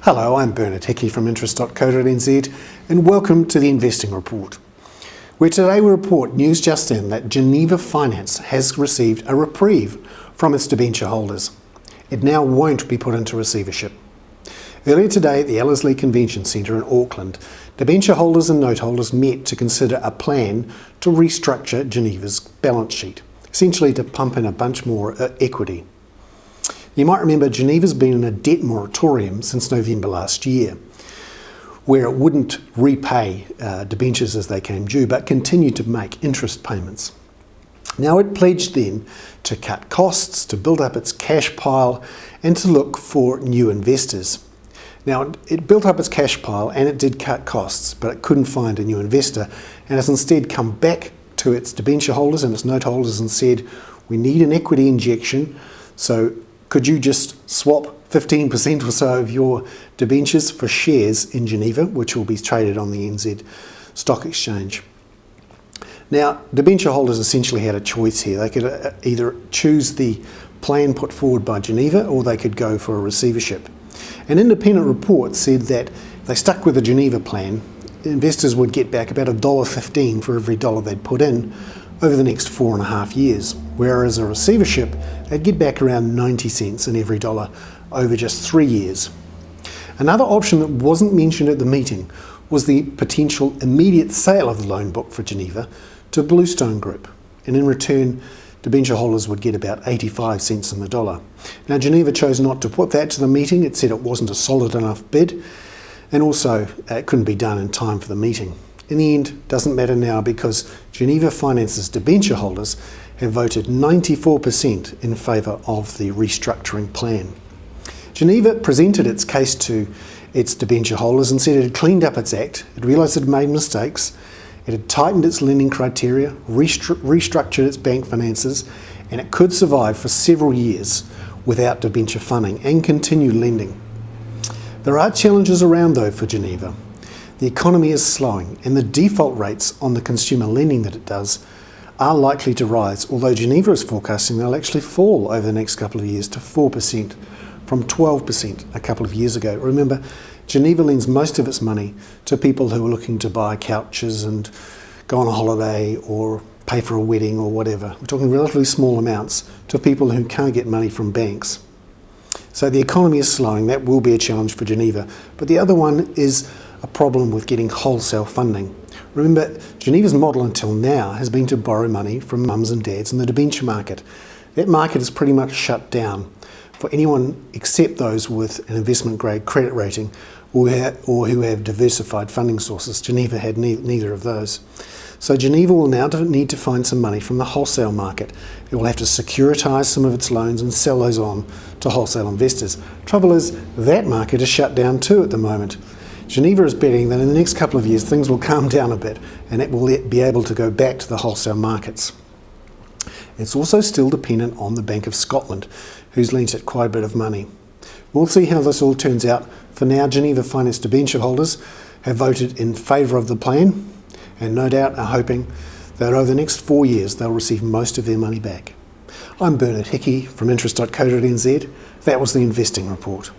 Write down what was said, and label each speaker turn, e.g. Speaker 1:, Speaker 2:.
Speaker 1: Hello, I'm Bernard Hickey from interest.co.nz and welcome to the Investing Report, where today we report news just in that Geneva Finance has received a reprieve from its debenture holders. It now won't be put into receivership. Earlier today at the Ellerslie Convention Centre in Auckland, debenture holders and note holders met to consider a plan to restructure Geneva's balance sheet, essentially to pump in a bunch more equity. You might remember Geneva's been in a debt moratorium since November last year, where it wouldn't repay debentures as they came due, but continued to make interest payments. Now it pledged then to cut costs, to build up its cash pile, and to look for new investors. Now it built up its cash pile and it did cut costs, but it couldn't find a new investor, and has instead come back to its debenture holders and its note holders and said, we need an equity injection, so could you just swap 15% or so of your debentures for shares in Geneva, which will be traded on the NZ Stock Exchange? Now, debenture holders essentially had a choice here. They could either choose the plan put forward by Geneva, or they could go for a receivership. An independent report said that if they stuck with the Geneva plan, investors would get back about $1.15 for every dollar they'd put in over the next 4.5 years, whereas a receivership, they'd get back around 90 cents in every dollar over just 3 years. Another option that wasn't mentioned at the meeting was the potential immediate sale of the loan book for Geneva to Bluestone Group, and in return debenture holders would get about 85 cents in the dollar. Now Geneva chose not to put that to the meeting. It said it wasn't a solid enough bid, and also it couldn't be done in time for the meeting. In the end, it doesn't matter now because Geneva Finance's debenture holders have voted 94% in favour of the restructuring plan. Geneva presented its case to its debenture holders and said it had cleaned up its act, it realised it had made mistakes, it had tightened its lending criteria, restructured its bank finances, and it could survive for several years without debenture funding and continue lending. There are challenges around though for Geneva. The economy is slowing and the default rates on the consumer lending that it does are likely to rise, although Geneva is forecasting they'll actually fall over the next couple of years to 4% from 12% a couple of years ago. Remember, Geneva lends most of its money to people who are looking to buy couches and go on a holiday or pay for a wedding or whatever. We're talking relatively small amounts to people who can't get money from banks. So the economy is slowing. That will be a challenge for Geneva. But the other one is a problem with getting wholesale funding. Remember, Geneva's model until now has been to borrow money from mums and dads in the debenture market. That market is pretty much shut down for anyone except those with an investment grade credit rating or who have diversified funding sources. Geneva had neither of those. So Geneva will now need to find some money from the wholesale market. It will have to securitise some of its loans and sell those on to wholesale investors. Trouble is, that market is shut down too at the moment. Geneva is betting that in the next couple of years things will calm down a bit and it will be able to go back to the wholesale markets. It's also still dependent on the Bank of Scotland, who's lent it quite a bit of money. We'll see how this all turns out. For now, Geneva Finance debenture holders have voted in favour of the plan and no doubt are hoping that over the next 4 years they'll receive most of their money back. I'm Bernard Hickey from interest.co.nz. That was the Investing Report.